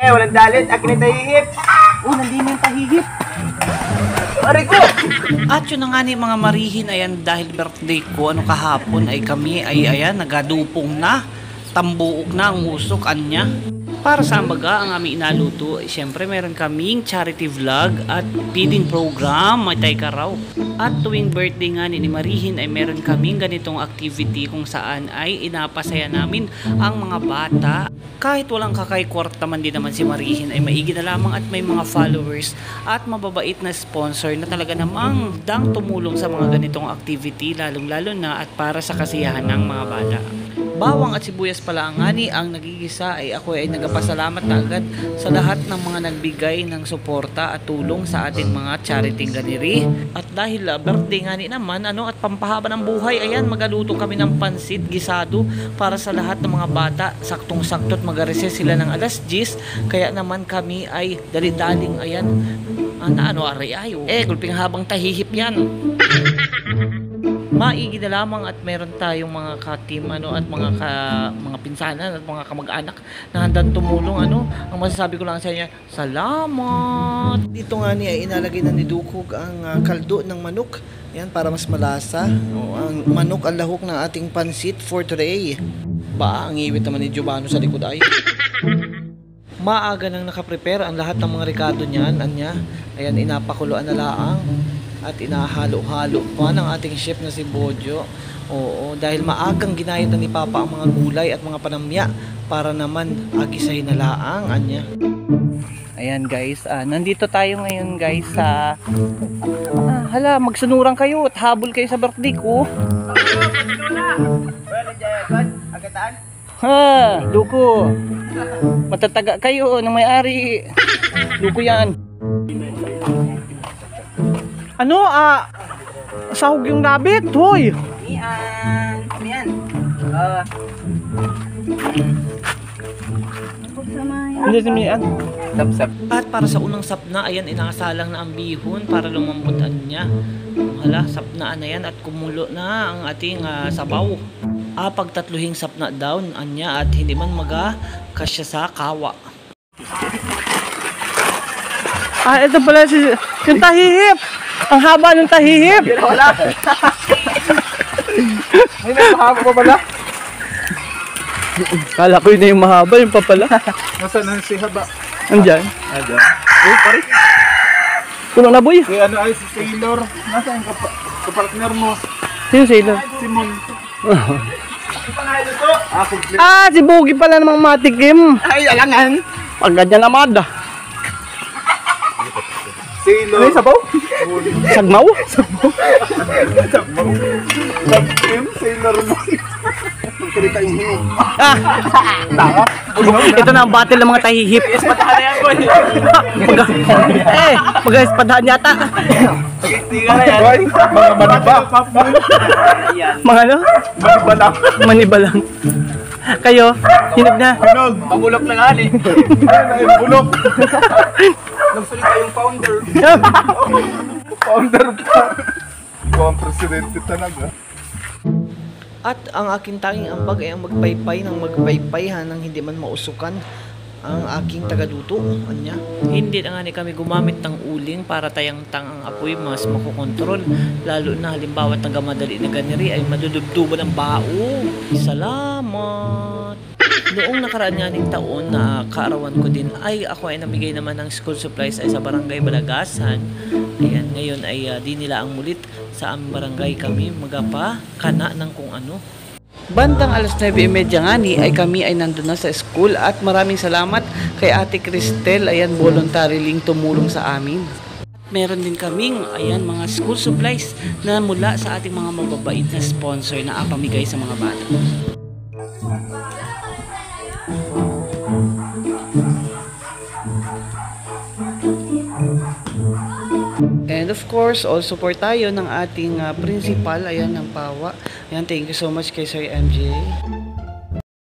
Walang dalit, akin yung tahihip. Nandito yung tahihip. Aray ko! At yun na nga ni mga marihin, ayan, dahil birthday ko, kahapon ay kami ay ayan, nagadupong na, tambuok na ang usok, anya. Para sa ambaga, ang aming inaluto, siyempre meron kaming charity vlog at feeding program, may tay karaw. At tuwing birthday nga ni Marihin ay meron kaming ganitong activity kung saan ay inapasaya namin ang mga bata. Kahit walang kakay-kwarta man din naman si Marihin ay maigi na lamang at may mga followers at mababait na sponsor na talaga namang dang tumulong sa mga ganitong activity, lalong-lalo na at para sa kasiyahan ng mga bata. Bawang at sibuyas pala ang ngani ang nagigisa ay ako ay nagpasalamat na agad sa lahat ng mga nagbigay ng suporta at tulong sa ating mga charity ganiri. At dahil birthday ngani naman at pampahaba ng buhay, ayan, magaluto kami ng pansit gisado para sa lahat ng mga bata. Saktong-sakto at mag-recess sila ng alas 10, kaya naman kami ay dali-daling ayan aray-ayo. Gulping habang tahihip yan. Maigi na lamang at meron tayong mga ka-team at mga pinsanan at mga kamag-anak na handang tumulong. Ang masasabi ko lang sa inyo, salamat. Dito nga niya inalagay na ni Dukog ang kaldo ng manok. Yan, para mas malasa. Ang manok ang lahok ng ating pansit for today. Ang iwit naman ni Giovanni sa likod ay. Maaga nang nakaprepare ang lahat ng mga rekado niyan. Ayan, inapakuluan na laang. At inahalo-halo pa ng ating chef na si Bojo. Dahil maagang ginayat na ni Papa ang mga gulay at mga panamya para naman agisay na laang anya. Ayan guys, nandito tayo ngayon guys sa hala, magsunurang kayo at habol kayo sa birthday ko. Duko. Matataga kayo ng may-ari. Duko yan. Sahog yung nabit, hoy. Yan. Hindi simian. Sapsap. At para sa unang sapna, ayan, inasalang na ang bihon para lumambutan niya. Hala, sapnaan na yan at kumulo na ang ating sabaw. Pagtatluhing sapna down, anya, at hindi man kasya sa kawa. Ito pala yung tahihip. Ang haba ng tahihip. Wala. May mahaba pa pala. Kala ko yun na yung mahaba, yung pa pala. Nasaan na si Haba? Andyan. Pare. Puno na boy. Si si Taylor. Nasaan ka partner mo? Sino Sailor? Simon. Si Boogie pala namang matikim. Ay, alangan. Pag ganyan naman Sailor. Ano yung sabaw? Sagmaw? Sagmaw. Sailor mo. Magkalita yung hinog. Ito na ang battle ng mga tahihip. Espadahan na yan, boy. Mag-espadahan yata. Tingnan na yan. Mga maniba. Mga Manibalang. Manibalang. Kayo, hinog na. Hinog. Pabulok na nga bulok. Nagsalita yung founder. Founder pa. Ikaw ang presidente talaga. At ang aking tanging ambag ay ang magpaypay ng magpaypay nang hindi man mausukan ang aking tagaduto. Anya, hindi na nga ni kami gumamit ng uling para tayang-tang ang apoy mas makokontrol. Lalo na halimbawa nagamadali na ganiri ay madudubduban ng bao. Salamat! Noong nakaraan nga ning taon na kaarawan ko din ay ako ay nabigay naman ng school supplies ay sa barangay Balagasan. Ayan, ngayon ay di nila ang mulit sa aming barangay kami magapa kana ng kung ano. Bandang alas 9:30 nga ni ay kami ay nandun na sa school at maraming salamat kay Ate Cristel, ayan, voluntarily tumulong sa amin. Meron din kaming ayan mga school supplies na mula sa ating mga mababait na sponsor na apamigay sa mga bata. And of course, all support tayo ng ating principal, ayan, ng PAWA. Ayan, thank you so much kay Sir MJ.